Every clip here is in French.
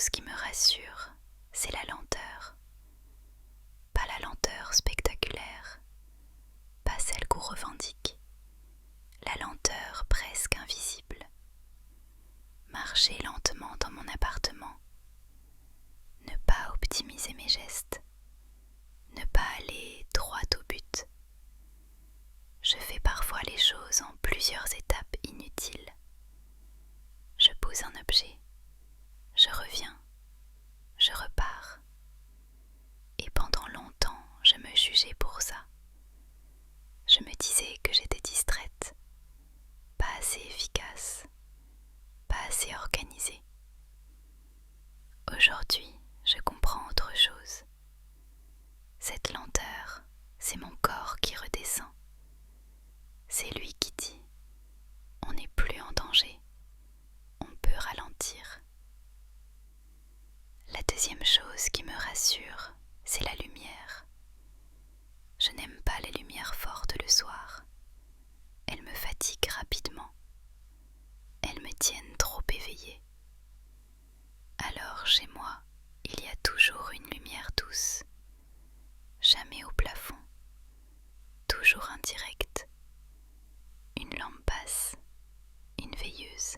chose qui me rassure, c'est la lenteur. Pas la lenteur spectaculaire, pas celle qu'on revendique, la lenteur presque invisible. Marcher lentement dans mon appartement, ne pas optimiser mes gestes, ne pas aller droit au but. Je fais parfois les choses en plusieurs étapes inutiles. Je pose un objet, je reviens, je repars. Et pendant longtemps, je me jugeais pour ça. Je me disais que j'étais distraite, pas assez efficace, pas assez organisée. Aujourd'hui, je comprends autre chose. Cette lenteur, c'est mon corps qui redescend. C'est lui qui dit « On n'est plus en danger, on peut ralentir ». La deuxième chose qui me rassure, c'est la lumière. Je n'aime pas les lumières fortes le soir. Elles me fatiguent rapidement. Elles me tiennent trop éveillée. Alors chez moi, il y a toujours une lumière douce, jamais au plafond, toujours indirecte, une lampe basse, une veilleuse,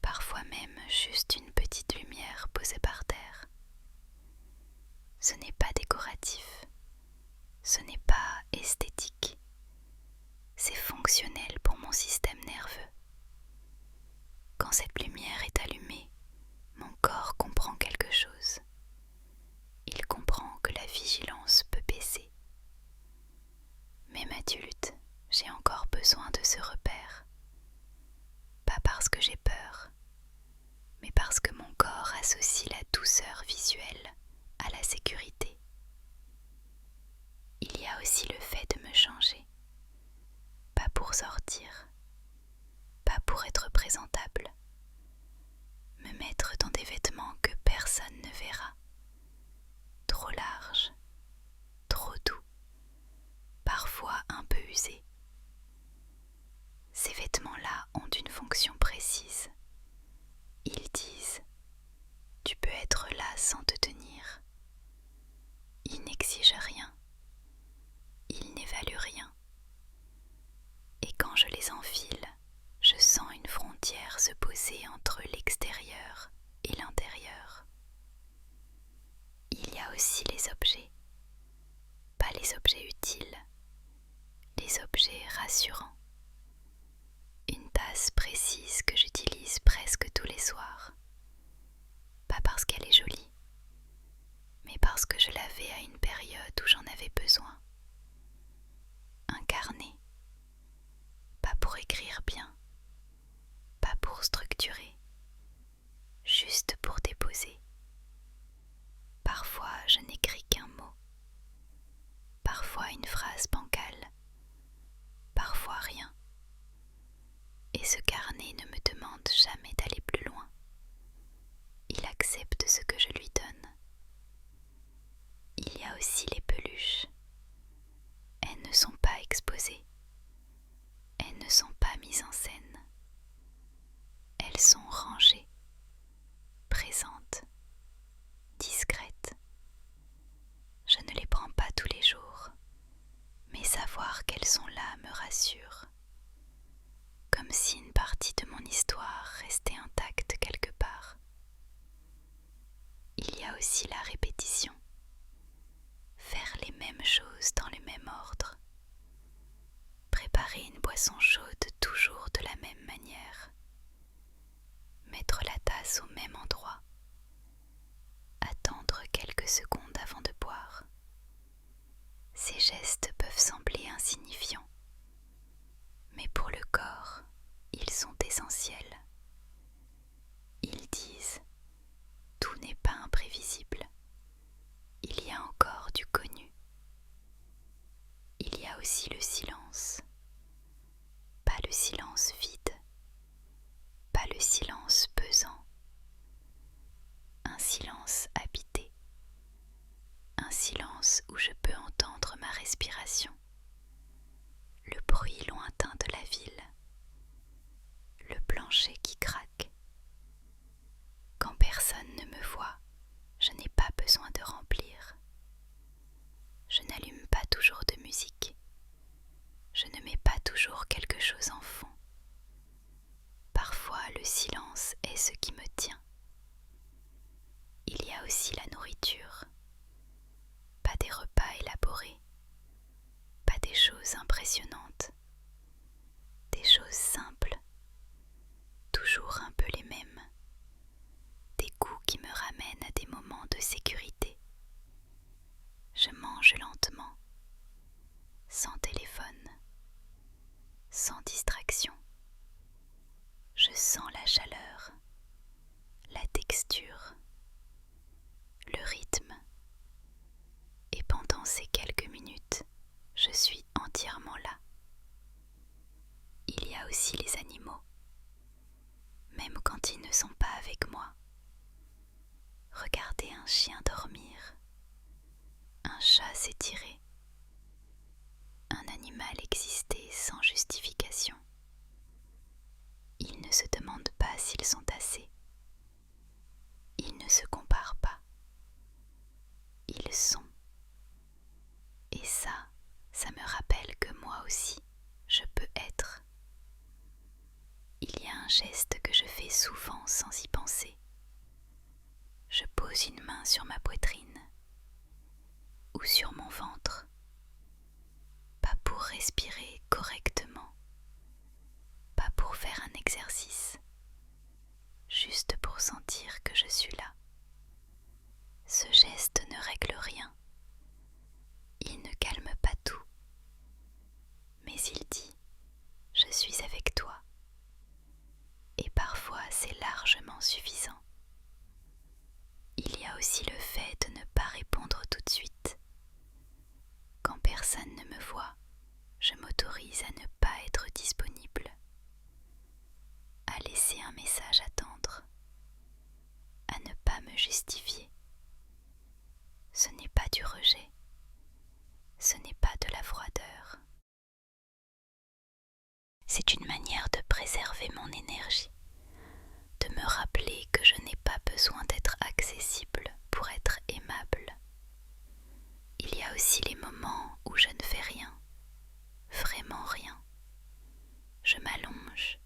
parfois même juste une petite lumière posée par terre. Ce n'est pas décoratif, ce n'est pas esthétique, c'est fonctionnel pour mon système nerveux. Quand cette lumière est allumée, mon corps comprend quelque chose. Il comprend que la vigilance peut baisser. Même adulte, j'ai encore besoin de ce repère. Pas parce que j'ai peur, mais parce que mon corps associe la douceur visuelle à la sécurité. Il y a aussi le fait de me changer. Pas pour sortir, pas pour être présentable. Me mettre dans des vêtements que personne ne verra. Trop larges, trop doux, parfois un peu usés. Ces vêtements-là ont une fonction précise. Ils disent « Tu peux être là sans te tenir ». Ils n'exigent rien. Ils n'évaluent rien. Et quand je les enfile, je sens une frontière se poser entre l'extérieur et l'intérieur. Il y a aussi les objets, pas les objets utiles, les objets rassurants. Une tasse précise que j'utilise presque tous les soirs, pas parce qu'elle est jolie, mais parce que je l'avais à une période où j'en avais besoin. Un carnet, pas pour écrire bien, pas pour structurer, juste pour déposer. Parfois je n'écris qu'un mot, parfois une phrase bancale, parfois rien. Et ce carnet ne me demande jamais d'aller plus loin. Il accepte ce que je lui donne. Il y a aussi les peluches. Elles ne sont pas exposées. Elles ne sont pas mises en scène. Elles sont rangées, présentes, discrètes. Je ne les prends pas tous les jours, mais savoir qu'elles sont là me rassure. Comme si une partie de mon histoire restait intacte quelque part. Il y a aussi la répétition. Faire les mêmes choses dans le même ordre. Préparer une boisson chaude toujours de la même manière. Mettre la tasse au même endroit. Attendre quelques secondes avant de boire. Ces gestes peuvent sembler insignifiants, mais pour le corps, ils sont essentiels. Ils disent « Tout n'est pas imprévisible. Il y a encore du connu. » Il y a aussi le silence. Pas le silence vide, pas le silence pesant. Un silence habité. Un silence où je peux entendre ma respiration. Le bruit lointain de la ville. Le plancher silence est ce qui me tient. Il y a aussi la nourriture. Pas des repas élaborés, pas des choses impressionnantes, des choses simples, toujours un peu les mêmes, des goûts qui me ramènent à des moments de sécurité. Je mange lentement, sans téléphone, sans distraction. Je sens la chaleur, la texture, le rythme. Et pendant ces quelques minutes, je suis entièrement là. Il y a aussi les animaux, même quand ils ne sont pas avec moi. Regarder un chien dormir, un chat s'étirer, un animal exister sans justification. Ils ne se demandent pas s'ils sont assez. Ils ne se comparent pas. Ils sont. Et ça me rappelle que moi aussi, je peux être. Il y a un geste que je fais souvent sans y penser. Je pose une main sur ma poitrine ou sur mon ventre, pas pour respirer correctement, pas pour faire un exercice, juste pour sentir que je suis là. Ce geste ne règle rien, il ne calme pas tout, mais il dit « Je suis avec toi » et parfois c'est largement suffisant. Il y a aussi le fait de ne pas répondre tout de suite. Quand personne ne me voit, je m'autorise à ne pas être disponible, à laisser un message attendre, à ne pas me justifier. Ce n'est pas du rejet, ce n'est pas de la froideur. C'est une manière de préserver mon énergie, de me rappeler que je n'ai pas besoin d'être accessible pour être aimable. Il y a aussi les moments où je ne fais rien, vraiment rien. Je m'allonge,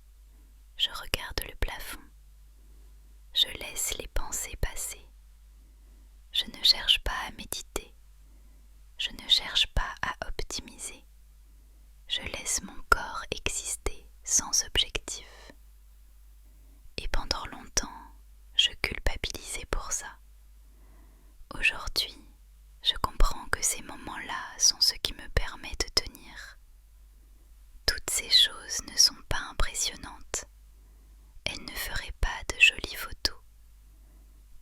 je regarde le plafond, je laisse les pensées passer. Je ne cherche pas à méditer, je ne cherche pas à optimiser. Je laisse mon corps exister sans objectif. Et pendant longtemps, je culpabilisais pour ça. Aujourd'hui, je comprends que ces moments-là sont ce qui me permet de tenir. Toutes ces choses ne sont pas impressionnantes. Elles ne feraient pas de jolies photos.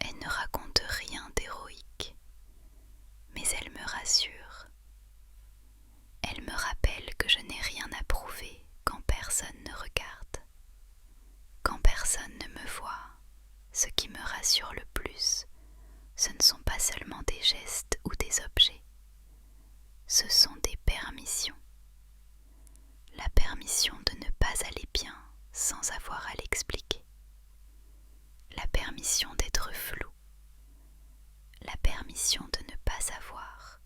Elles ne racontent rien d'héroïque. Mais elles me rassurent. Elles me rappellent que je n'ai rien à prouver quand personne ne regarde. Quand personne ne me voit, ce qui me rassure le plus, ce ne sont pas seulement des gestes ou des objets. Ce sont des permissions. La permission de ne pas aller bien sans avoir à l'expliquer. La permission d'être flou. La permission de ne pas savoir.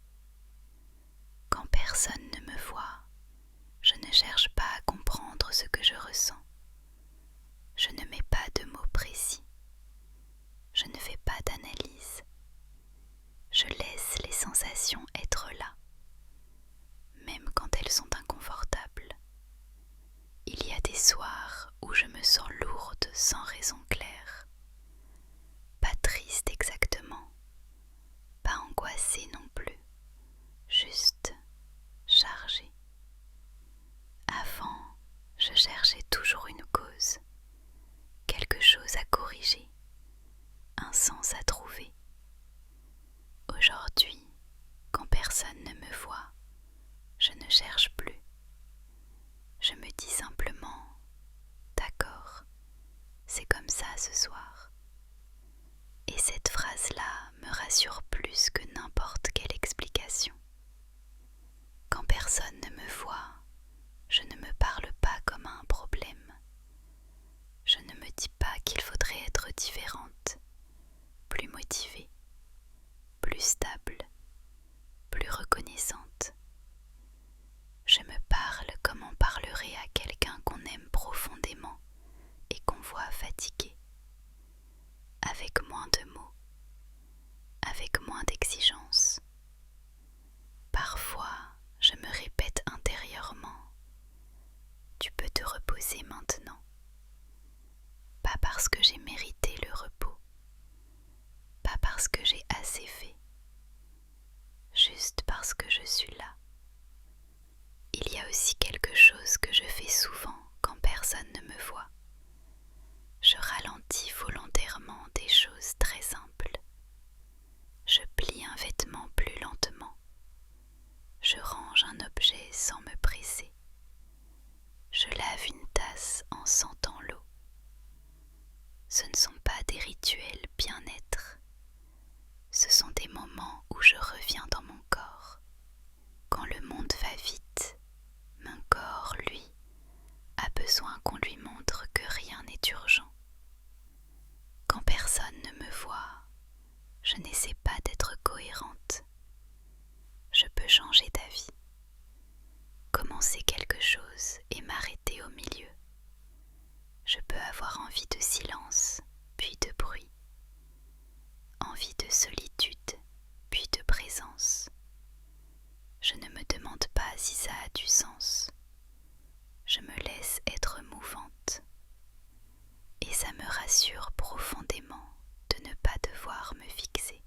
Quand personne ne me voit, je ne cherche pas à comprendre ce que je ressens. Je ne mets pas de mots précis. Je ne fais pas d'analyse. Je laisse les sensations être là, même quand elles sont inconfortables. Il y a des soirs où je me sens lourde sans raison claire. Pas triste exactement, pas angoissée non plus, juste chargée. Avant, je cherchais toujours une cause, quelque chose à corriger, un sens à trouver. Aujourd'hui, quand personne ne me voit, je ne cherche plus. Je me dis simplement « D'accord, c'est comme ça ce soir ». Et cette phrase-là me rassure plus que n'importe quelle explication. Quand personne ne me voit, je ne me parle pas comme à un problème. Je ne me dis pas qu'il faudrait être différente, plus motivée, plus stable, plus reconnaissante. Je me parle comme on parlerait à quelqu'un qu'on aime profondément et qu'on voit fatiguée, avec moins de mots, avec moins d'exigences. Parfois, je me répète intérieurement, tu peux te reposer maintenant, pas parce que j'ai mérité le repos, pas parce que j'ai assez fait, juste parce que je suis là. Il y a aussi quelque chose que je fais souvent quand personne ne me voit. Je ralentis volontairement des choses très simples. Je plie un vêtement plus lentement. Je range un objet sans me presser. Je lave une tasse en sentant l'eau. Ce ne sont pas des rituels bien-être. Ce sont des moments où je reviens dans mon corps. Quand le monde va vite, mon corps, lui, a besoin qu'on lui montre que rien n'est urgent. Quand personne ne me voit, je n'essaie pas d'être cohérente. Je peux changer d'avis, commencer quelque chose et m'arrêter au milieu. Je peux avoir envie de silence, puis de bruit, envie de solitude, puis de présence. Je ne me demande pas si ça a du sens. Je me laisse être mouvante. Et ça me rassure profondément de ne pas devoir me fixer.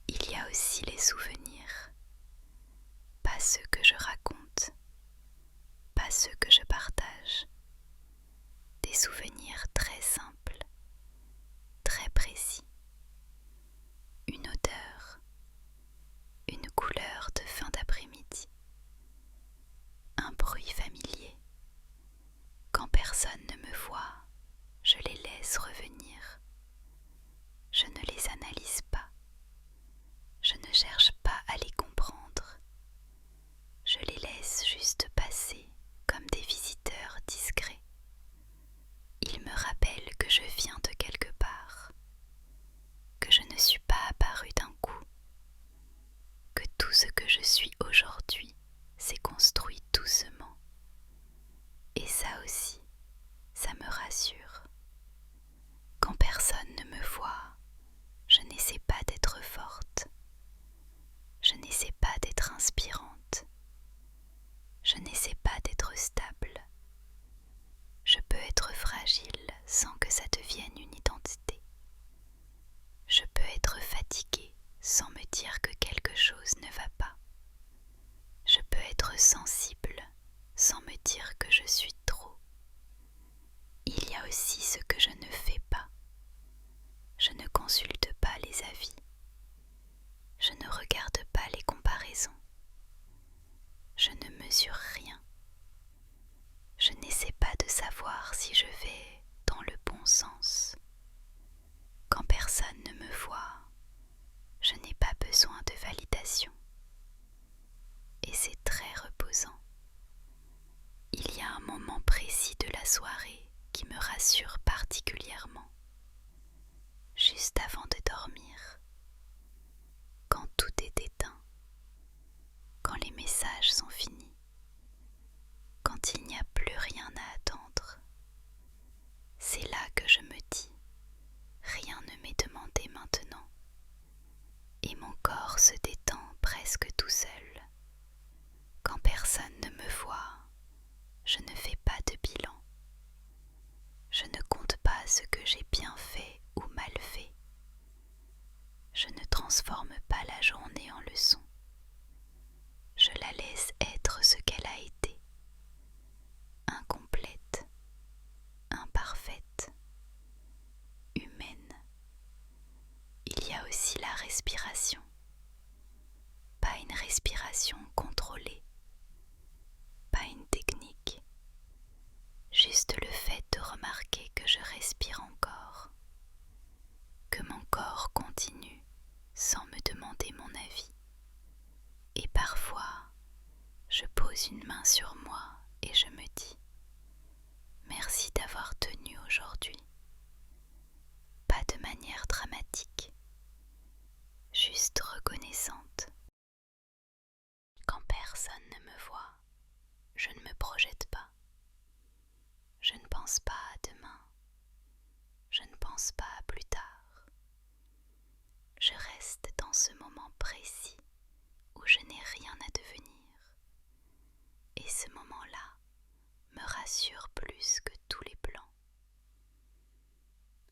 Il y a aussi les souvenirs, pas ceux que je raconte, pas ceux que je partage. Des souvenirs très simples, très précis. Une odeur, une couleur de fin d'après-midi, un bruit familier. Quand personne ne me voit, je les laisse revenir. Je ne les analyse pas. Je ne cherche pas à les comprendre. Je les laisse juste passer comme des visiteurs discrets. Ils me rappellent que je viens de quelque part, que je ne suis pas apparue d'un coup, que tout ce que je suis aujourd'hui s'est construit doucement. Et ça aussi, ça me rassure. Quand personne ne me voit, je n'essaie pas d'être forte. Je n'essaie pas d'être inspirante. Je n'essaie pas d'être stable. Je peux être fragile sans que ça devienne une identité. Je peux être fatiguée sans me dire que quelque chose ne va pas. Je peux être sensible sans me dire que je suis trop. Il y a aussi ce que je ne fais pas. Je ne consulte pas les avis. Je ne regarde pas les comparaisons. Je ne mesure rien. Je n'essaie pas de savoir si je vais dans le bon sens. Quand personne ne me voit, je n'ai pas besoin de validation. Et c'est très reposant. Il y a un moment précis de la soirée qui me rassure particulièrement. Juste avant de dormir, quand tout est éteint, quand les messages sont finis, quand il n'y a plus rien à attendre, c'est là que je me dis, rien ne m'est demandé maintenant, et mon corps se détend presque tout seul. Quand personne ne me voit, je ne fais pas de bilan. Je ne compte pas ce que j'ai bien fait ou mal fait. Je ne transforme pas la journée en leçon. Je la laisse être ce qu'elle a été. Incomplète, imparfaite, humaine. Il y a aussi la respiration. Pas une respiration contrôlée, pas une technique. Juste le fait de remarquer que je respire encore, que mon corps continue sans me demander mon avis. Et parfois, je pose une main sur moi et je me dis « Merci d'avoir tenu aujourd'hui ». Pas de manière dramatique, juste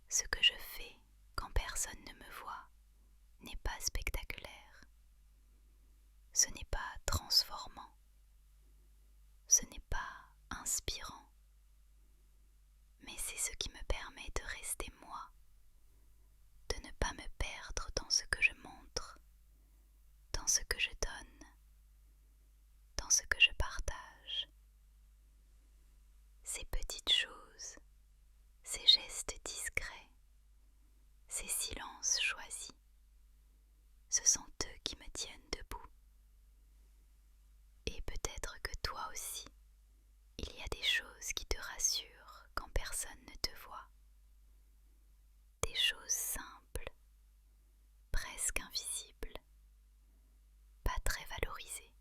Ce que je fais quand personne ne me voit n'est pas spectaculaire. Ce n'est pas transformant. Ce n'est pas inspirant. Mais c'est ce qui me permet de rester moi, de ne pas me perdre dans ce que je montre, dans ce que je donne, dans ce que je partage. Ces petites choses, ces gestes discrets, ces silences choisis, ce sont eux qui me tiennent debout. Et peut-être que toi aussi, il y a des choses qui te rassurent quand personne ne te voit. Des choses simples, presque invisibles, pas très valorisées.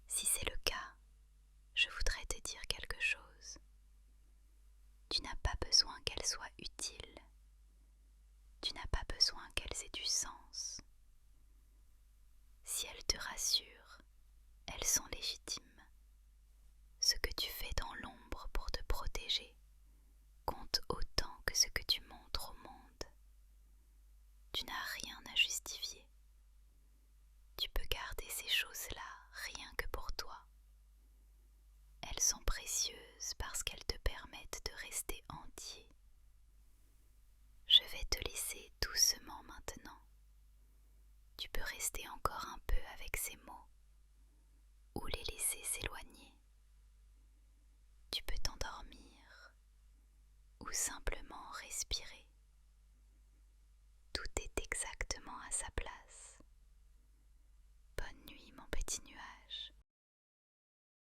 Si c'est le cas, je voudrais te dire quelque chose. Tu n'as pas besoin qu'elles soient utiles. Tu n'as pas besoin qu'elles aient du sens. Si elles te rassurent, elles sont légitimes. Ce que tu fais dans l'ombre pour te protéger compte autant que ce que tu montres au monde. Tu n'as rien à justifier. Tu peux garder ces choses-là rien que pour toi. Elles sont précieuses parce qu'elles te permettent de rester entier. Je vais te laisser doucement maintenant. Tu peux rester encore un peu avec ces mots ou les laisser s'éloigner. Tu peux t'endormir ou simplement respirer. Tout est exactement à sa place.